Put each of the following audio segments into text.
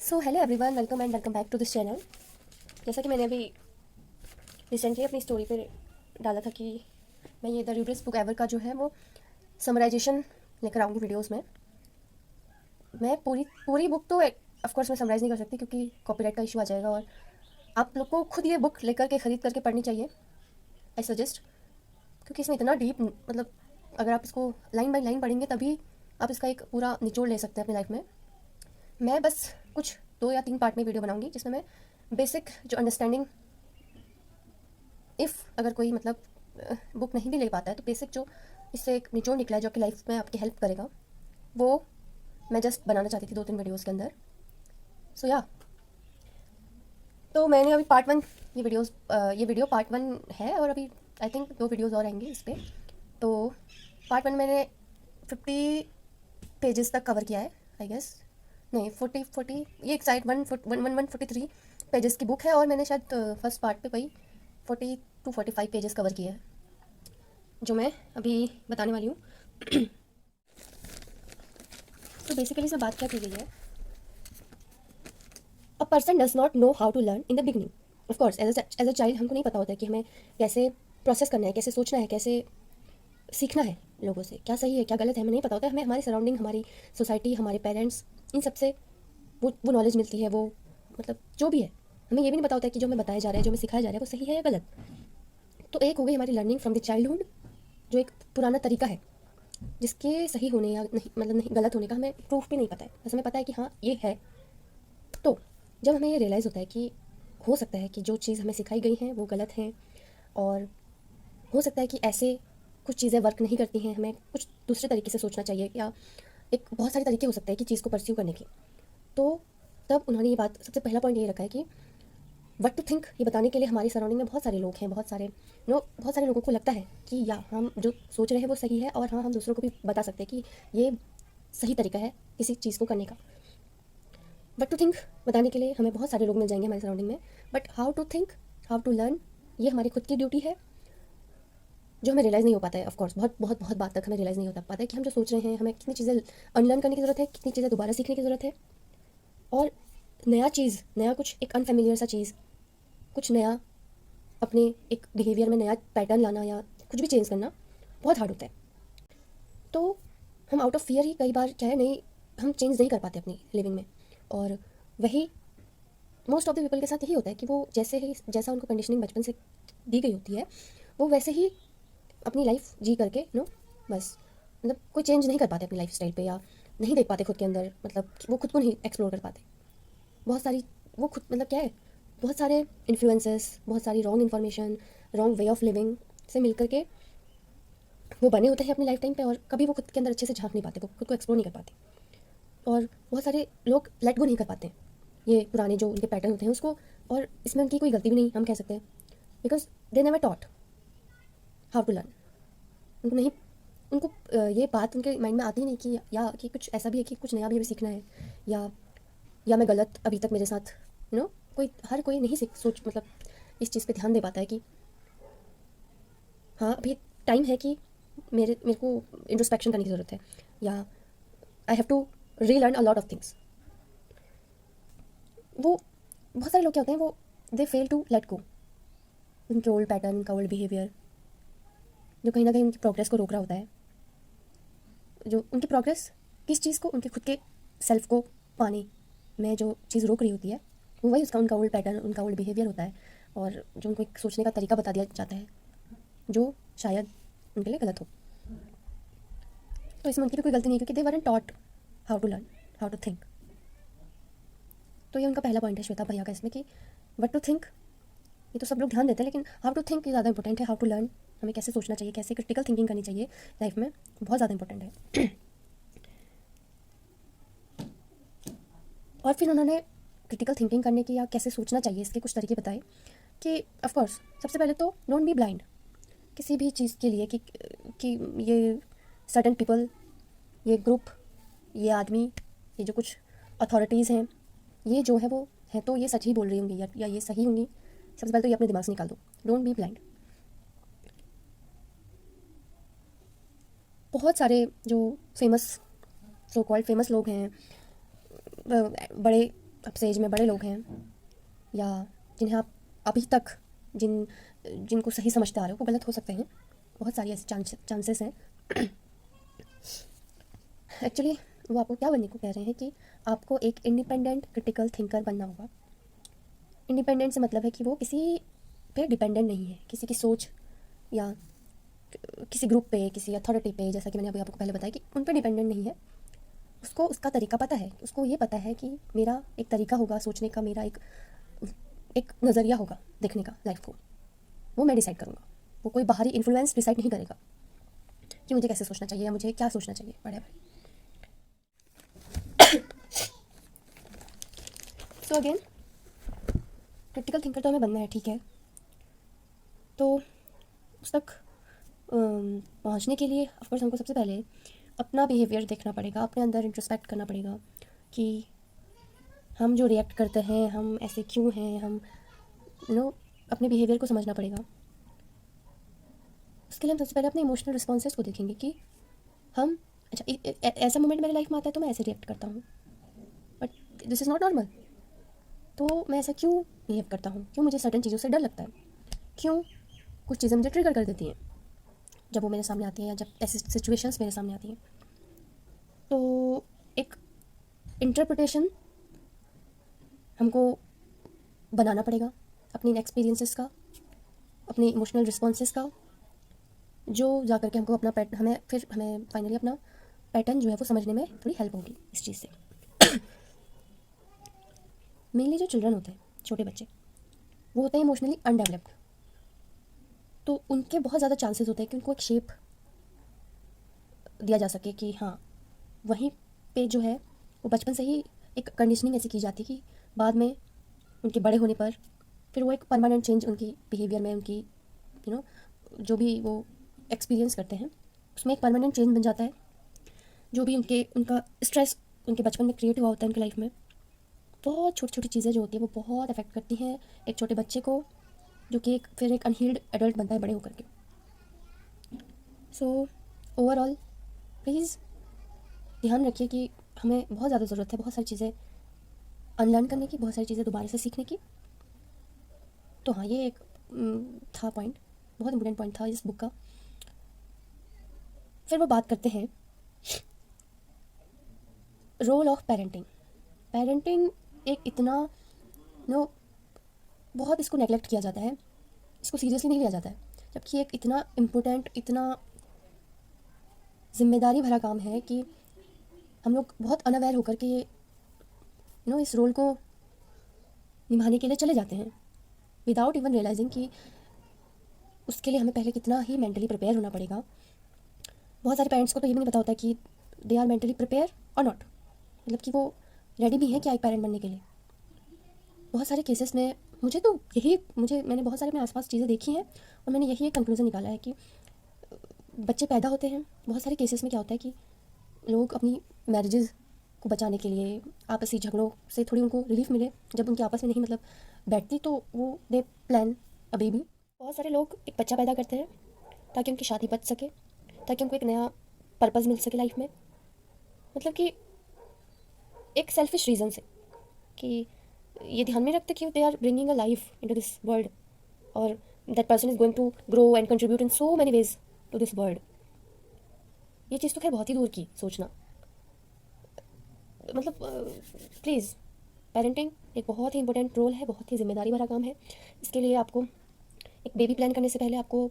So hello everyone, welcome back to this channel. जैसा कि मैंने अभी रिसेंटली अपनी स्टोरी पे डाला था कि मैं ये द र्यूडेस्ट बुक एवर का जो है वो समराइजेशन लेकर आऊँगी वीडियोस में। मैं पूरी पूरी बुक तो ऑफ कोर्स मैं समराइज़ नहीं कर सकती क्योंकि कॉपीराइट का इशू आ जाएगा, और आप लोग को खुद ये बुक लेकर के ख़रीद करके पढ़नी चाहिए, आई सजेस्ट। क्योंकि इसमें इतना डीप, मतलब अगर आप इसको लाइन बाय लाइन पढ़ेंगे तभी आप इसका एक पूरा निचोड़ ले सकते हैं अपनी लाइफ में। मैं बस कुछ 2 या 3 पार्ट में वीडियो बनाऊंगी जिसमें मैं बेसिक जो अंडरस्टैंडिंग, इफ़ अगर कोई मतलब बुक नहीं भी ले पाता है तो बेसिक जो इससे एक निचोड़ निकला है जो आपकी लाइफ में आपकी हेल्प करेगा, वो मैं जस्ट बनाना चाहती थी 2-3 वीडियोस के अंदर। सो या, तो मैंने अभी पार्ट 1 ये वीडियो पार्ट 1 है, और अभी आई थिंक 2 वीडियोस और आएंगे इस पर। तो पार्ट 1 मैंने 50 पेजेस तक कवर किया है, आई गेस। नहीं, 40 ये एक साइड 143 पेजेस की बुक है, और मैंने शायद फर्स्ट पार्ट पे वही 40 to 45 पेजेस कवर किए हैं जो मैं अभी बताने वाली हूँ। तो बेसिकली इसमें बात क्या की गई है, a person does not know how to learn in the beginning. Of course as a child हमको नहीं पता होता है कि हमें कैसे प्रोसेस करना है, कैसे सोचना है, कैसे सीखना है, लोगों से क्या सही है क्या गलत है हमें नहीं पता होता है। हमें हमारी सराउंडिंग, हमारी सोसाइटी, हमारे पेरेंट्स, इन सब से वो नॉलेज मिलती है, वो मतलब जो भी है। हमें ये भी नहीं पता होता है कि जो हमें बताया जा रहा है, जो हमें सिखाया जा रहा है वो सही है या गलत। तो एक हो गई हमारी लर्निंग फ्रॉम द चाइल्डहुड, जो एक पुराना तरीका है जिसके सही होने या नहीं, मतलब नहीं गलत होने का हमें प्रूफ भी नहीं पता है, बस हमें पता है कि हाँ ये है। तो जब हमें ये रियलाइज़ होता है कि हो सकता है कि जो चीज़ हमें सिखाई गई है वो गलत है, और हो सकता है कि ऐसे कुछ चीज़ें वर्क नहीं करती हैं, हमें कुछ दूसरे तरीके से सोचना चाहिए, या एक बहुत सारे तरीके हो सकते हैं कि चीज़ को परस्यू करने के। तो तब उन्होंने ये बात, सबसे पहला पॉइंट ये रखा है कि व्हाट टू थिंक, ये बताने के लिए हमारी सराउंडिंग में बहुत सारे लोग हैं, बहुत सारे लोगों को लगता है कि या हम जो सोच रहे हैं वो सही है, और हाँ हम दूसरों को भी बता सकते हैं कि ये सही तरीका है किसी चीज़ को करने का। व्हाट टू थिंक बताने के लिए हमें बहुत सारे लोग मिल जाएंगे हमारी सराउंडिंग में, but how to think, how to learn, ये हमारी खुद की ड्यूटी है, जो हमें रियलाइज़ नहीं हो पाता है। ऑफ कोर्स बहुत बहुत बहुत बात तक हमें रियलाइज़ नहीं होता पाता है कि हम जो सोच रहे हैं, हमें कितनी चीज़ें अनलर्न करने की ज़रूरत है, कितनी चीज़ें दोबारा सीखने की ज़रूरत है, और नया कुछ एक अनफेमिलियर सा चीज़, कुछ नया अपने एक बिहेवियर में नया पैटर्न लाना या कुछ भी चेंज करना बहुत हार्ड होता है। तो हम आउट ऑफ फियर ही कई बार क्या है, नहीं हम चेंज नहीं कर पाते अपनी लिविंग में, और वही मोस्ट ऑफ द पीपल के साथ यही होता है कि वो जैसा उनको कंडीशनिंग बचपन से दी गई होती है वो वैसे ही अपनी लाइफ जी करके बस मतलब कोई चेंज नहीं कर पाते अपनी लाइफ स्टाइल पे, या नहीं देख पाते खुद के अंदर, मतलब वो खुद को नहीं एक्सप्लोर कर पाते। बहुत सारी वो खुद मतलब क्या है, बहुत सारे इन्फ्लुएंसेस, बहुत सारी wrong information, wrong way of living से मिल करके वो बने होते हैं अपनी लाइफ टाइम पे, और कभी वो खुद के अंदर अच्छे से झांक नहीं पाते, वो खुद को एक्सप्लोर नहीं कर पाते, और बहुत सारे लोग लेट गो नहीं कर पाते ये पुराने जो उनके पैटर्न होते हैं उसको। और इसमें उनकी कोई गलती भी नहीं हम कह सकते हैं, because they never taught how to learn. उनको नहीं, उनको ये बात उनके माइंड में आती ही नहीं कि या कि कुछ ऐसा भी है कि कुछ नया भी सीखना है, या मैं गलत अभी तक मेरे साथ हर कोई नहीं सीख सोच मतलब इस चीज़ पे ध्यान दे पाता है कि हाँ अभी टाइम है कि मेरे को इंट्रोस्पेक्शन करने की ज़रूरत है, या I have to relearn a lot of things. वो बहुत सारे लोग क्या होते हैं, वो they fail to let go उनके ओल्ड पैटर्न, उनका ओल्ड बिहेवियर, जो कहीं ना कहीं उनकी प्रोग्रेस को रोक रहा होता है। जो उनकी प्रोग्रेस किस चीज़ को, उनके खुद के सेल्फ को पाने में जो चीज़ रोक रही होती है वो वही उनका ओल्ड पैटर्न, उनका ओल्ड बिहेवियर होता है, और जो उनको एक सोचने का तरीका बता दिया जाता है जो शायद उनके लिए गलत हो। तो इसमें उनकी भी कोई गलती नहीं, क्योंकि they weren't taught how to learn, how to think. तो ये उनका पहला पॉइंट है श्वेता भैया का इसमें कि व्हाट टू थिंक, ये तो सब लोग ध्यान देते हैं, लेकिन हाउ टू थिंक ये ज़्यादा इंपॉर्टेंट है। हाउ टू लर्न, हमें कैसे सोचना चाहिए, कैसे क्रिटिकल थिंकिंग करनी चाहिए लाइफ में, बहुत ज़्यादा इंपॉर्टेंट है। और फिर उन्होंने क्रिटिकल थिंकिंग करने की या कैसे सोचना चाहिए इसके कुछ तरीके बताए कि ऑफ कोर्स सबसे पहले तो डोंट बी ब्लाइंड किसी भी चीज़ के लिए कि ये सर्टेन पीपल, ये ग्रुप, ये आदमी, ये जो कुछ अथॉरिटीज़ हैं, ये जो है वो है तो ये सच ही बोल रही होंगी या ये सही होंगी। सबसे पहले तो ये अपने दिमाग से निकाल दो, डोंट बी ब्लाइंड। बहुत सारे जो फेमस, सो कॉल्ड फेमस लोग हैं, बड़े आपसे एज में बड़े लोग हैं, या जिन्हें आप अभी तक जिनको सही समझते आ रहे हो, वो गलत हो सकते हैं। बहुत सारी ऐसे चांसेस हैं। एक्चुअली वो आपको क्या बनने को कह रहे हैं कि आपको एक इंडिपेंडेंट क्रिटिकल थिंकर बनना होगा। इंडिपेंडेंट से मतलब है कि वो किसी पे डिपेंडेंट नहीं है, किसी की सोच या किसी ग्रुप पे, किसी अथॉरिटी पे, जैसा कि मैंने अभी आपको पहले बताया कि उन पे डिपेंडेंट नहीं है। उसको उसका तरीका पता है, उसको ये पता है कि मेरा एक तरीका होगा सोचने का, मेरा एक एक नज़रिया होगा देखने का लाइफ को, वो मैं डिसाइड करूँगा। वो कोई बाहरी इन्फ्लुएंस डिसाइड नहीं करेगा कि मुझे कैसे सोचना चाहिए या मुझे क्या सोचना चाहिए, whatever. So again, critical thinker तो हमें बनना है, ठीक है। तो उस तक पहुंचने के लिए ऑफकोर्स हमको सबसे पहले अपना बिहेवियर देखना पड़ेगा, अपने अंदर इंट्रोस्पेक्ट करना पड़ेगा कि हम जो रिएक्ट करते हैं हम ऐसे क्यों हैं, हम अपने बिहेवियर को समझना पड़ेगा। उसके लिए हम सबसे पहले अपने इमोशनल रिस्पॉन्सेस को देखेंगे कि हम अच्छा ऐसा मोमेंट मेरे लाइफ में आता है तो मैं ऐसे रिएक्ट करता हूँ, but this is not normal. तो मैं ऐसा क्यों बिहेव करता हूँ, क्यों मुझे सर्टेन चीज़ों से डर लगता है, क्यों कुछ चीज़ें मुझे ट्रिगर कर देती हैं जब वो मेरे सामने आती हैं या जब ऐसी सिचुएशंस मेरे सामने आती हैं। तो एक इंटरप्रिटेशन हमको बनाना पड़ेगा अपनी एक्सपीरियंसेस का, अपनी इमोशनल रिस्पॉन्सेस का, जो जा करके हमको अपना हमें फाइनली अपना पैटर्न जो है वो समझने में थोड़ी हेल्प होगी इस चीज़ से। मेनली जो चिल्ड्रन होते हैं, छोटे बच्चे, वो होते हैं इमोशनली अनडेवलप्ड। तो उनके बहुत ज़्यादा चांसेस होते हैं कि उनको एक शेप दिया जा सके कि हाँ, वहीं पे जो है वो बचपन से ही एक कंडीशनिंग ऐसी की जाती है कि बाद में उनके बड़े होने पर फिर वो एक परमानेंट चेंज उनकी बिहेवियर में, उनकी जो भी वो एक्सपीरियंस करते हैं उसमें एक परमानेंट चेंज बन जाता है। जो भी उनका स्ट्रेस उनके बचपन में क्रिएट हुआ होता है उनकी लाइफ में, बहुत छोटी छोटी चीज़ें जो होती हैं वो बहुत अफेक्ट करती हैं एक छोटे बच्चे को, जो कि फिर एक अनहील्ड एडल्ट बनता है बड़े होकर के। सो ओवरऑल प्लीज़ ध्यान रखिए कि हमें बहुत ज़्यादा ज़रूरत है बहुत सारी चीज़ें अनलर्न करने की, बहुत सारी चीज़ें दोबारा से सीखने की। तो हाँ, ये एक था पॉइंट, बहुत इंपॉर्टेंट पॉइंट था इस बुक का। फिर वो बात करते हैं रोल ऑफ पेरेंटिंग। पेरेंटिंग एक इतना बहुत इसको नेगलेक्ट किया जाता है, इसको सीरियसली नहीं लिया जाता है, जबकि एक इतना इम्पोर्टेंट, इतना जिम्मेदारी भरा काम है कि हम लोग बहुत अनअवेयर होकर के इस रोल को निभाने के लिए चले जाते हैं विदाउट इवन रियलाइजिंग कि उसके लिए हमें पहले कितना ही मेंटली प्रिपेयर होना पड़ेगा। बहुत सारे पेरेंट्स को तो ये भी नहीं पता होता कि दे आर मेंटली प्रिपेयर और नॉट, मतलब कि वो रेडी भी हैं क्या एक पेरेंट बनने के लिए। बहुत सारे केसेस में मैंने बहुत सारे अपने आसपास चीज़ें देखी हैं और मैंने यही एक कंक्लूज़न निकाला है कि बच्चे पैदा होते हैं, बहुत सारे केसेस में क्या होता है कि लोग अपनी मैरिजेज़ को बचाने के लिए आपसी झगड़ों से थोड़ी उनको रिलीफ मिले, जब उनकी आपस में नहीं मतलब बैठती तो वो दे प्लान अ बेबी। बहुत सारे लोग एक बच्चा पैदा करते हैं ताकि उनकी शादी बच सके, ताकि उनको एक नया पर्पज़ मिल सके लाइफ में, मतलब कि एक सेल्फिश रीज़न से, कि ये ध्यान में रखते कि they are bringing a life into this world और that person is going to grow and contribute in so many ways to this world. ये चीज़ तो खैर बहुत ही दूर की सोचना, मतलब प्लीज़, पेरेंटिंग एक बहुत ही इंपॉर्टेंट रोल है, बहुत ही जिम्मेदारी भरा काम है। इसके लिए आपको एक बेबी प्लान करने से पहले आपको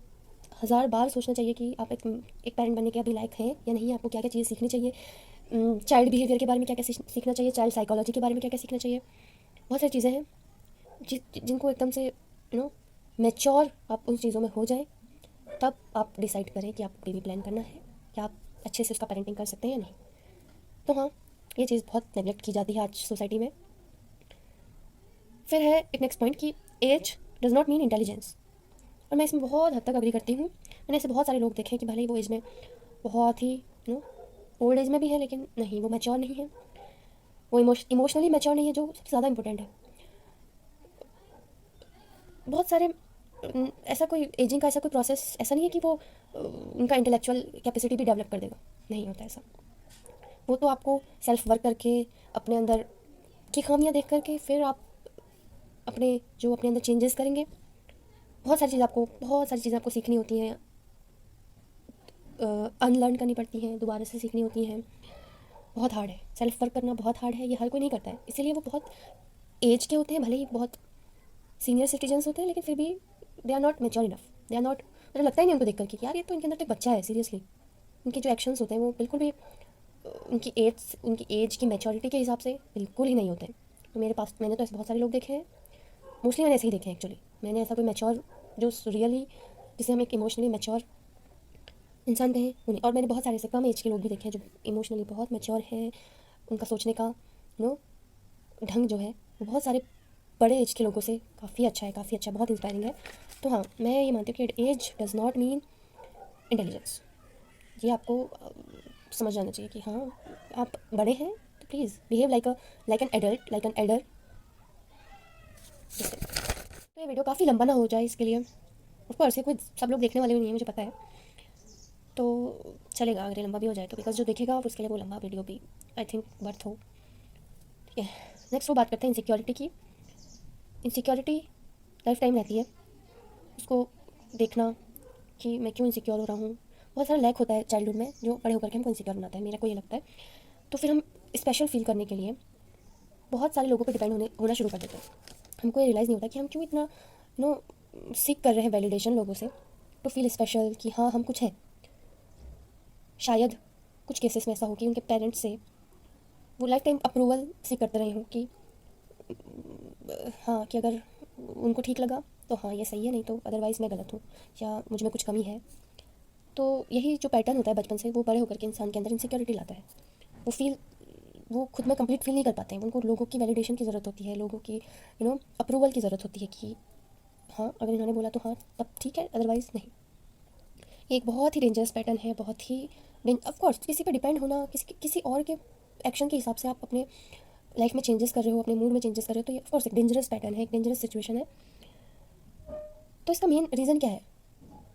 1000 बार सोचना चाहिए कि आप एक पेरेंट बनने के अभी लायक हैं या नहीं, आपको क्या क्या चीज़ें सीखनी चाहिए, चाइल्ड बिहेवियर के बारे में क्या क्या सीखना चाहिए, चाइल्ड साइकोलॉजी के बारे में क्या क्या सीखना चाहिए। बहुत सारी चीज़ें हैं जिनको एकदम से मैच्योर आप उन चीज़ों में हो जाएं, तब आप डिसाइड करें कि आप बेबी प्लान करना है, क्या आप अच्छे से उसका पेरेंटिंग कर सकते हैं या नहीं। तो हाँ, ये चीज़ बहुत नेगलेक्ट की जाती है आज सोसाइटी में। फिर है एक नेक्स्ट पॉइंट कि age does not mean intelligence, और मैं इसमें बहुत हद तक अग्री करती हूँ। मैंने ऐसे बहुत सारे लोग देखे हैं कि भले ही वो एज में बहुत ही ओल्ड एज में भी है, लेकिन नहीं, वो मैच्योर नहीं है, वो इमोशनली मैच्योर नहीं है, जो सबसे ज़्यादा इंपॉर्टेंट है। बहुत सारे ऐसा कोई एजिंग का ऐसा कोई प्रोसेस ऐसा नहीं है कि वो उनका इंटेलेक्चुअल कैपेसिटी भी डेवलप कर देगा, नहीं होता ऐसा। वो तो आपको सेल्फ वर्क करके अपने अंदर की खामियां देख करके फिर आप अपने अंदर चेंजेस करेंगे। बहुत सारी चीज़ें आपको सीखनी होती हैं, अनलर्न करनी पड़ती हैं, दोबारा से सीखनी होती हैं। बहुत हार्ड है, सेल्फ वर्क करना बहुत हार्ड है, ये हर कोई नहीं करता है। इसीलिए वो बहुत एज के होते हैं, भले ही बहुत सीनियर सिटीजन्स होते हैं, लेकिन फिर भी they are not mature enough, they are not, मुझे लगता ही नहीं उनको देख करके कि यार ये तो इनके अंदर तो एक बच्चा है। सीरियसली उनके जो एक्शंस होते हैं वो बिल्कुल भी उनकी एज की मैच्योरिटी के हिसाब से बिल्कुल ही नहीं होते हैं। तो मैंने तो ऐसे बहुत सारे लोग देखे हैं, मोस्टली मैंने ऐसे ही देखे हैं एक्चुअली। मैंने ऐसा कोई मैच्योर जो रियली जिसे हम एक इमोशनली मैच्योर इंसान कहें उन्हें, और मैंने बहुत सारे ऐसे कम एज के लोग भी देखे हैं जो इमोशनली बहुत मैच्योर हैं। उनका सोचने का ढंग जो है वो बहुत सारे बड़े एज के लोगों से काफ़ी अच्छा है, काफ़ी अच्छा, बहुत इंस्पायरिंग है। तो हाँ, मैं ये मानती हूँ कि age does not mean intelligence. ये आपको समझ जाना चाहिए कि हाँ आप बड़े हैं तो please behave like an adult, like an elder. तो ये वीडियो काफ़ी लंबा ना हो जाए इसके लिए, ऑफकोर्स ये कोई सब लोग देखने वाले भी नहीं है, मुझे पता है, तो चलेगा अगर ये लंबा भी हो जाए तो, बिकॉज जो देखेगा उसके लिए वो लंबा वीडियो भी आई थिंक वर्थ हो। ठीक है, नेक्स्ट वो बात करते हैं इनसिक्योरिटी की। इनसिक्योरिटी लाइफ टाइम रहती है, उसको देखना कि मैं क्यों इनसिक्योर हो रहा हूँ। बहुत सारा लैक होता है चाइल्डहुड में जो बड़े होकर के हमको इनसिक्योर बनाता है, मेरा को ये लगता है। तो फिर हम स्पेशल फील करने के लिए बहुत सारे लोगों पर डिपेंड होना शुरू कर देते हैं। हमको ये रियलाइज़ नहीं होता कि हम क्यों इतना सीख कर रहे हैं वैलिडेशन लोगों से टू फील स्पेशल, कि हाँ हम कुछ हैं। शायद कुछ केसेस में ऐसा हो कि उनके पेरेंट्स से वो लाइफ टाइम अप्रूवल सीख करते रहे हों कि हाँ, कि अगर उनको ठीक लगा तो हाँ ये सही है, नहीं तो अदरवाइज़ मैं गलत हूँ या मुझ में कुछ कमी है। तो यही जो पैटर्न होता है बचपन से, वो बड़े होकर के इंसान के अंदर इनसिक्योरिटी लाता है। वो खुद में कंप्लीट फील नहीं कर पाते हैं, उनको लोगों की वैलिडेशन की ज़रूरत होती है, लोगों की अप्रूवल की ज़रूरत होती है कि हाँ अगर इन्होंने बोला तो हाँ तब ठीक है, अदरवाइज़ नहीं। ये एक बहुत ही डेंजरस पैटर्न है, बहुत ही ऑफकोर्स किसी पर डिपेंड होना, किसी और के एक्शन के हिसाब से आप अपने लाइफ में चेंजेस कर रहे हो, अपने मूड में चेंजेस कर रहे हो, तो ये ऑफकोर्स एक डेंजरस पैटर्न है, एक डेंजरस सिचुएशन है। तो इसका मेन रीज़न क्या है?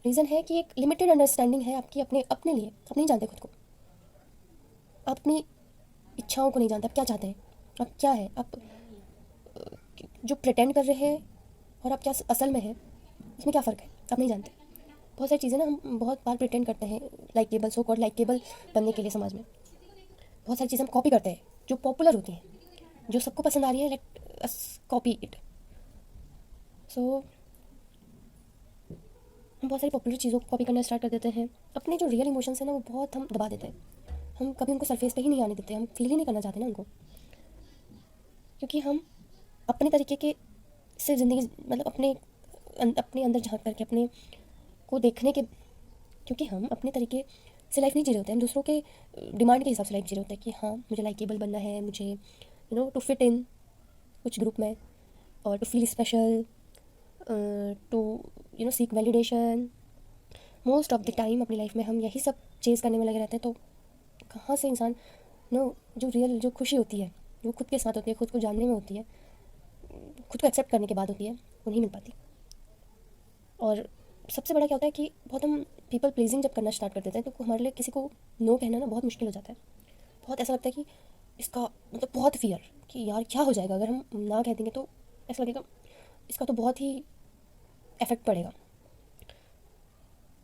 रीज़न है कि एक लिमिटेड अंडरस्टैंडिंग है आपकी अपने लिए। आप नहीं जानते खुद को, आप अपनी इच्छाओं को नहीं जानते, आप क्या चाहते हैं, आप क्या है, आप जो प्रिटेंड कर रहे हैं और आप क्या असल में है, इसमें क्या फ़र्क है, आप नहीं जानते। बहुत सारी चीज़ें ना हम बहुत बार प्रिटेंड करते हैं लाइकेबल, सो कॉल्ड लाइकेबल बनने के लिए समाज में। बहुत सारी चीज़ें हम कॉपी करते हैं जो पॉपुलर होती हैं, जो सबको पसंद आ रही है, लेट अस कॉपी इट। सो हम बहुत सारी पॉपुलर चीज़ों को कॉपी करना स्टार्ट कर देते हैं। अपने जो रियल इमोशंस हैं ना वो बहुत हम दबा देते हैं, हम कभी उनको सरफेस पे ही नहीं आने देते, हम फील ही नहीं करना चाहते ना उनको, क्योंकि हम अपने तरीके के से ज़िंदगी मतलब अपने अंदर झांक करके अपने को देखने के, क्योंकि हम अपने तरीके से लाइफ नहीं जी रहे होते, हम दूसरों के डिमांड के हिसाब से लाइफ जी रहे होते हैं कि हाँ मुझे लाइकेबल बनना है, मुझे टू फिट इन कुछ ग्रुप में, और to feel special, to seek validation. Most of the time अपनी लाइफ में हम यही सब चेज़ करने में लगे रहते हैं। तो कहाँ से इंसान जो रियल जो खुशी होती है, जो खुद के साथ होती है, खुद को जानने में होती है, खुद को एक्सेप्ट करने के बाद होती है, वो नहीं मिल पाती। और सबसे बड़ा क्या होता है कि बहुत हम पीपल प्लीजिंग जब करना स्टार्ट कर देते हैं तो हमारे लिए किसी को नो कहना ना बहुत मुश्किल हो जाता है। बहुत ऐसा लगता है कि इसका मतलब बहुत फियर कि यार क्या हो जाएगा अगर हम ना कह देंगे, तो ऐसा लगेगा इसका तो बहुत ही इफेक्ट पड़ेगा।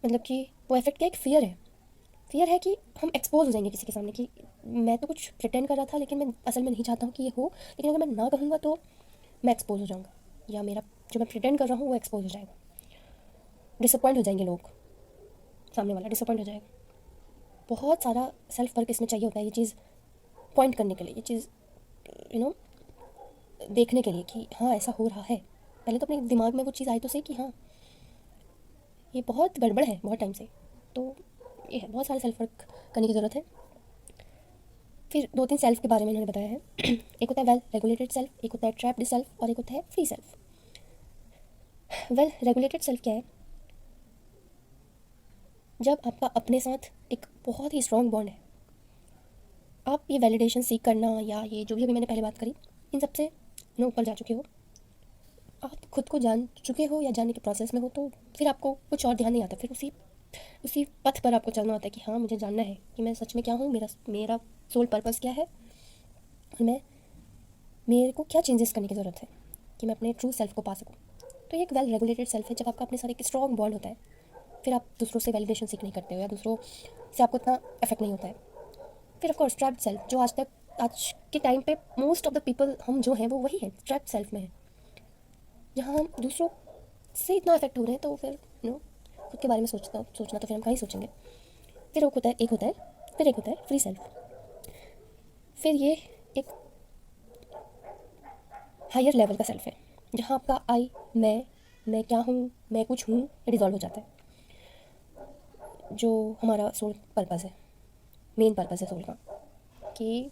मतलब कि वो इफेक्ट क्या, एक फियर है कि हम एक्सपोज हो जाएंगे किसी के सामने कि मैं तो कुछ प्रिटेंड कर रहा था लेकिन मैं असल में नहीं चाहता हूँ कि ये हो, लेकिन अगर मैं ना कहूँगा तो मैं एक्सपोज हो जाऊँगा, या मेरा जो मैं प्रिटेंड कर रहा हूँ वो एक्सपोज हो जाएगा, डिसअपॉइंट हो जाएंगे लोग, सामने वाला डिसअपॉइंट हो जाएगा। बहुत सारा सेल्फ वर्क इसमें चाहिए होता है, ये चीज़ पॉइंट करने के लिए, ये चीज़ यू नो देखने के लिए कि हाँ ऐसा हो रहा है। पहले तो अपने दिमाग में वो चीज़ आई तो सही कि हाँ ये बहुत गड़बड़ है बहुत टाइम से। तो ये है, बहुत सारे सेल्फ वर्क करने की ज़रूरत है। फिर 2-3 सेल्फ के बारे में इन्होंने बताया है। एक होता है वेल रेगुलेटेड सेल्फ, एक होता है ट्रैप्ड सेल्फ, और एक होता है free self. Well regulated self क्या है? जब आपका अपने साथ एक बहुत ही स्ट्रॉन्ग बॉन्ड है, आप ये वैलिडेशन सीख करना या ये जो भी अभी मैंने पहले बात करी, इन सब से ऊपर जा चुके हो, आप खुद को जान चुके हो या जानने के प्रोसेस में हो, तो फिर आपको कुछ और ध्यान नहीं आता, फिर उसी पथ पर आपको चलना होता है कि हाँ मुझे जानना है कि मैं सच में क्या हूँ, मेरा सोल पर्पस क्या है, और मैं मेरे को क्या चेंजेस करने की ज़रूरत है कि मैं अपने ट्रू सेल्फ को पा सकूँ। तो ये एक वेल रेगुलेटेड सेल्फ है। जब आपका अपने साथ एक स्ट्रॉन्ग बॉन्ड होता है, फिर आप दूसरों से वैलिडेशन सीख नहीं करते हो या दूसरों से आपको इतना इफेक्ट नहीं होता है। फिर ऑफ कोर्स ट्रैप्ड सेल्फ, जो आज के टाइम पे मोस्ट ऑफ द पीपल हम जो हैं वो वही हैं, ट्रैप्ड सेल्फ में है, जहाँ हम दूसरों से इतना इफेक्ट हो रहे हैं तो फिर खुद के बारे में सोचना तो फिर हम कहाँ ही सोचेंगे। फिर एक होता है फ्री सेल्फ। फिर ये एक हायर लेवल का सेल्फ है, जहाँ आपका आई, मैं क्या हूँ, मैं कुछ हूँ, रिजॉल्व हो जाता है। जो हमारा सोल पर्पस है, मेन पर्पस है सोल का, कि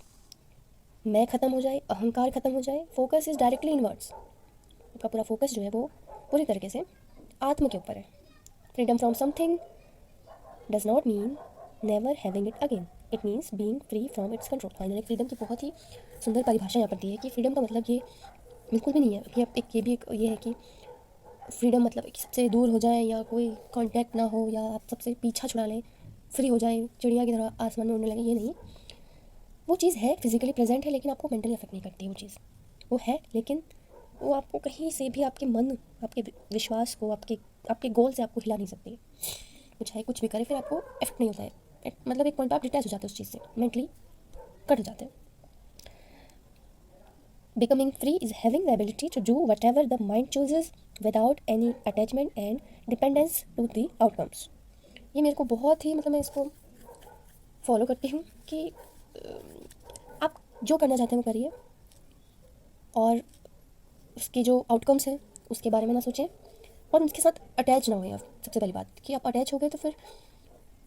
मैं ख़त्म हो जाए, अहंकार ख़त्म हो जाए, फोकस इज़ डायरेक्टली इनवर्ड्स। आपका पूरा फोकस जो है वो पूरी तरीके से आत्म के ऊपर है। Freedom from something does not mean never having it again, it means being free from its control. Finally freedom की बहुत ही सुंदर परिभाषा यहाँ पर दी है कि फ्रीडम का मतलब ये बिल्कुल भी नहीं है कि आप ये भी ये है कि फ्रीडम मतलब कि सबसे दूर हो जाए या कोई कांटेक्ट ना हो या आप सबसे पीछा छुड़ा लें, फ्री हो जाएं, चिड़िया की तरह आसमान में उड़ने लगे। ये नहीं, वो चीज़ है, फिजिकली प्रेजेंट है, लेकिन आपको मेंटली अफेक्ट नहीं करती। वो चीज़ वो है, लेकिन वो आपको कहीं से भी आपके मन, आपके विश्वास को, आपके गोल से आपको हिला नहीं सकती। वो चाहे कुछ भी करे, फिर आपको इफेक्ट नहीं होता है। मतलब एक पॉइंट पर आप डिटैच हो जाते हो उस चीज़ से, मेंटली कट हो जाते हैं। Becoming free is having the ability to do whatever the mind chooses without any attachment and dependence to the outcomes. ये मेरे को बहुत ही मतलब मैं इसको फॉलो करती हूँ कि आप जो करना चाहते हैं वो करिए और उसके जो आउटकम्स हैं उसके बारे में ना सोचें और उनके साथ अटैच ना हो। आप सबसे पहली बात कि आप अटैच हो गए तो फिर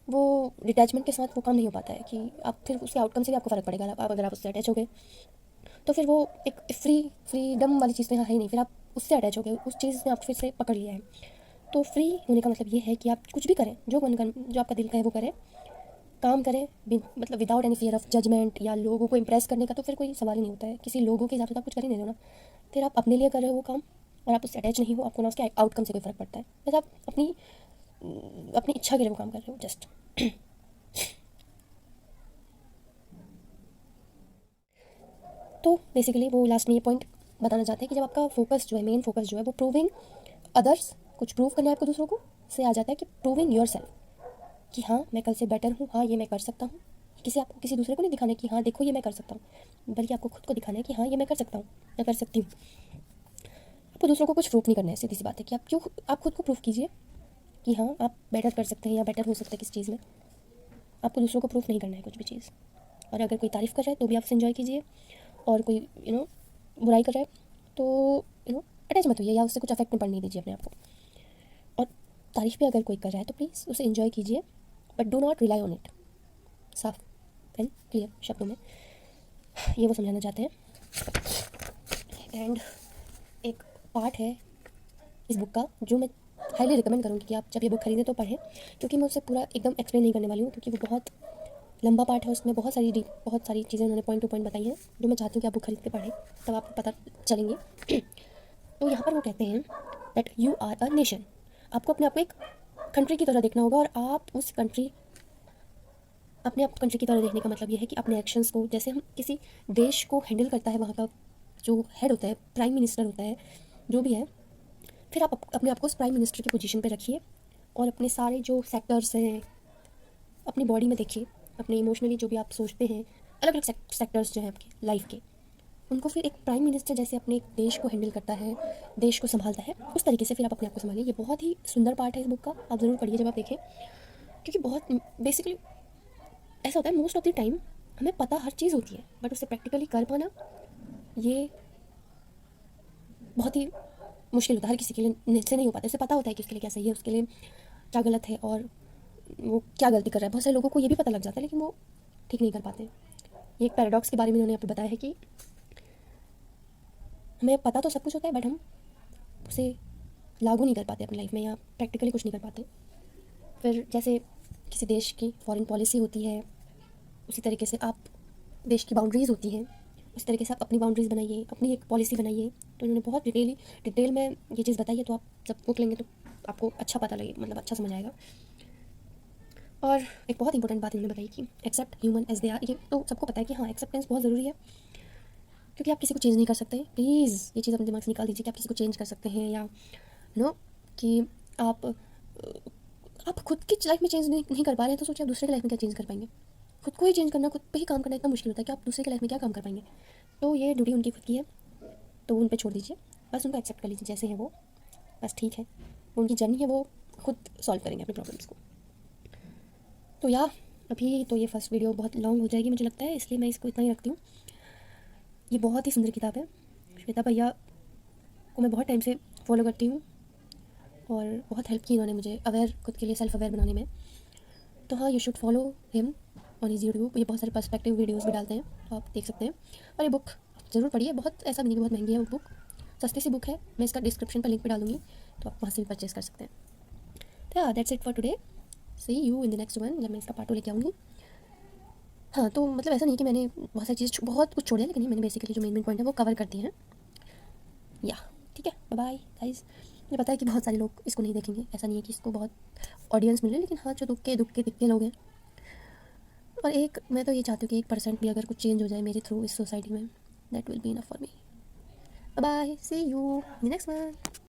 वो डिटैचमेंट के साथ वो काम नहीं हो पाता है कि आप फिर उसके आउटकम से भी आपको फ़र्क पड़ेगा। आप अगर आप उससे अटैच हो गए तो फिर वो एक फ्रीडम वाली चीज़ तो यहाँ है ही नहीं, फिर आप उससे अटैच हो गए, उस चीज़ ने आपको फिर से पकड़ लिया है। तो फ्री होने का मतलब ये है कि आप कुछ भी करें, जो आपका दिल का है वो करें, काम करें, मतलब without any fear of judgement या लोगों को इम्प्रेस करने का तो फिर कोई सवाल ही नहीं होता है। किसी लोगों के हिसाब से आप कुछ कर ही नहीं रहे हो ना, फिर आप अपने लिए कर रहे हो वो काम और आप उससे अटैच नहीं हो, आपको ना उसके आउटकम से कोई फ़र्क पड़ता है, बस आप अपनी इच्छा के लिए वो काम कर रहे हो जस्ट। तो बेसिकली वो लास्ट में ये पॉइंट बताना चाहते हैं कि जब आपका फोकस जो है, मेन फोकस जो है वो प्रूविंग अदर्स, कुछ प्रूव करना है आपको दूसरों को, से आ जाता है कि प्रूविंग योर सेल्फ, कि हाँ मैं कल से बेटर हूँ, हाँ ये मैं कर सकता हूँ। आपको किसी दूसरे को नहीं दिखाना है कि हाँ देखो ये मैं कर सकता हूँ, बल्कि आपको खुद को दिखाना है कि हाँ ये मैं कर सकता हूँ, मैं कर सकती हूँ। आपको दूसरों को कुछ प्रूफ नहीं करना है। सीधी सी बात है कि आप खुद को प्रूफ कीजिए कि हाँ आप बेटर कर सकते हैं या बेटर हो सकते हैं किस चीज़ में। आपको दूसरों को प्रूफ नहीं करना है कुछ भी चीज़। और अगर कोई तारीफ़ कर रहा है तो भी आप उसे इन्जॉय कीजिए, और कोई बुराई कर रहा है तो अटैच मत होइए या उससे कुछ अफेक्ट में पड़ने दीजिए अपने आप को। और तारीफ़ भी अगर कोई कर रहा है तो प्लीज़ उसे इन्जॉय कीजिए, but do not rely on it. साफ एंड क्लियर शब्दों में ये वो समझाना चाहते हैं। एंड एक पार्ट है इस बुक का जो मैं हाईली रिकमेंड करूँगी कि आप जब ये बुक खरीदें तो पढ़ें, क्योंकि मैं उसे पूरा एकदम एक्सप्लेन नहीं करने वाली हूँ, क्योंकि वो बहुत लंबा पार्ट है। उसमें बहुत सारी चीज़ें उन्होंने पॉइंट टू पॉइंट बताई हैं जो मैं चाहती हूँ कि आप बुक खरीद के पढ़ें, तब आपको पता चलेंगे। तो यहाँ पर वो कहते हैं that you are a nation. आपको अपने आप को एक कंट्री की तरह देखना होगा, और आप उस कंट्री अपने आप कंट्री की तरह देखने का मतलब ये है कि अपने एक्शंस को, जैसे हम किसी देश को हैंडल करता है वहाँ का जो हेड होता है, प्राइम मिनिस्टर होता है, जो भी है, फिर आप अपने आप को उस प्राइम मिनिस्टर की पोजीशन पे रखिए और अपने सारे जो सेक्टर्स हैं अपनी बॉडी में देखिए, अपने इमोशनली जो भी आप सोचते हैं, अलग अलग सेक्टर्स जो हैं आपकी लाइफ के, उनको फिर एक प्राइम मिनिस्टर जैसे अपने देश को हैंडल करता है, देश को संभालता है, उस तरीके से फिर आप अपने आप को संभालिए। ये बहुत ही सुंदर पार्ट है इस बुक का, आप ज़रूर पढ़िए जब आप देखें, क्योंकि बहुत बेसिकली ऐसा होता है मोस्ट ऑफ द टाइम हमें पता हर चीज़ होती है, बट उसे प्रैक्टिकली कर पाना ये बहुत ही मुश्किल होता है। हर किसी के लिए से नहीं हो पाता। उसे पता होता है कि उसके लिए क्या सही है, उसके लिए क्या गलत है और वो क्या गलती कर रहा है। बहुत सारे लोगों को ये भी पता लग जाता है, लेकिन वो ठीक नहीं कर पाते। ये एक पैराडॉक्स के बारे में उन्होंने यहाँ पे बताया है कि हमें पता तो सब कुछ होता है, बट हम उसे लागू नहीं कर पाते अपनी लाइफ में, या प्रैक्टिकली कुछ नहीं कर पाते। फिर जैसे किसी देश की फॉरेन पॉलिसी होती है, उसी तरीके से आप देश की बाउंड्रीज़ होती हैं, उस तरीके से आप अपनी बाउंड्रीज़ बनाइए, अपनी एक पॉलिसी बनाइए। तो उन्होंने बहुत डिटेल में ये चीज़ बताई है, तो आप जब बुक लेंगे तो आपको अच्छा पता लगे, मतलब अच्छा समझ आएगा। और एक बहुत इंपॉर्टेंट बात इन्होंने बताई कि accept human as they are. ये तो सबको पता है कि हाँ एक्सेप्टेंस बहुत ज़रूरी है, क्योंकि आप किसी को चेंज नहीं कर सकते। प्लीज़ ये चीज़ अपने दिमाग से निकाल दीजिए कि आप किसी को चेंज कर सकते हैं, या नो कि आप आप खुद की लाइफ में चेंज नहीं कर पा रहे हैं, तो सोचिए आप दूसरे की लाइफ में क्या चेंज कर पाएंगे। खुद को ही चेंज करना, खुद पे ही काम करना इतना मुश्किल होता है कि आप दूसरे की लाइफ में क्या काम कर पाएंगे। तो ये ड्यूटी उनकी खुद की है, तो उन पे छोड़ दीजिए, बस उनको एक्सेप्ट कर लीजिए जैसे है वो, बस ठीक है। वो उनकी जर्नी है, वो खुद सॉल्व करेंगे अपने प्रॉब्लम्स को। तो या अभी तो ये फर्स्ट वीडियो बहुत लॉन्ग हो जाएगी मुझे लगता है, इसलिए मैं इसको इतना ही रखती हूँ। ये बहुत ही सुंदर किताब है, श्वेता भैया को मैं बहुत टाइम से फॉलो करती हूँ और बहुत हेल्प की इन्होंने मुझे अवेयर, खुद के लिए सेल्फ अवेयर बनाने में। तो हाँ, you should follow him on his YouTube. ये बहुत सारे पर्सपेक्टिव वीडियोस भी डालते हैं, तो आप देख सकते हैं। और ये बुक ज़रूर पढ़िए, बहुत ऐसा नहीं कि बहुत महंगी है वो बुक, सस्ती सी बुक है। मैं इसका डिस्क्रिप्शन पर लिंक पे डालूंगी, तो आप वहाँ से भी परचेज़ कर सकते हैं। तो हाँ, that's it for today. See you in the next one, जब मैं इसका पार्ट 2 लेके आऊँगी। हाँ, तो मतलब ऐसा नहीं कि मैंने बहुत सारी चीज़ बहुत कुछ छोड़ा है, लेकिन मैंने बेसिकली जो मेन पॉइंट है वो कवर कर दिए हैं। या ठीक है, बाय बाय गाइस। मुझे पता है कि बहुत सारे लोग इसको नहीं देखेंगे, ऐसा नहीं है कि इसको बहुत ऑडियंस मिले, लेकिन हाँ, जो दुख के दिखते लोग हैं, और एक मैं तो ये चाहती हूँ कि 1% भी अगर कुछ चेंज हो जाए मेरे थ्रू इस सोसाइटी में, that will be enough for me. Bye, see you in the next one.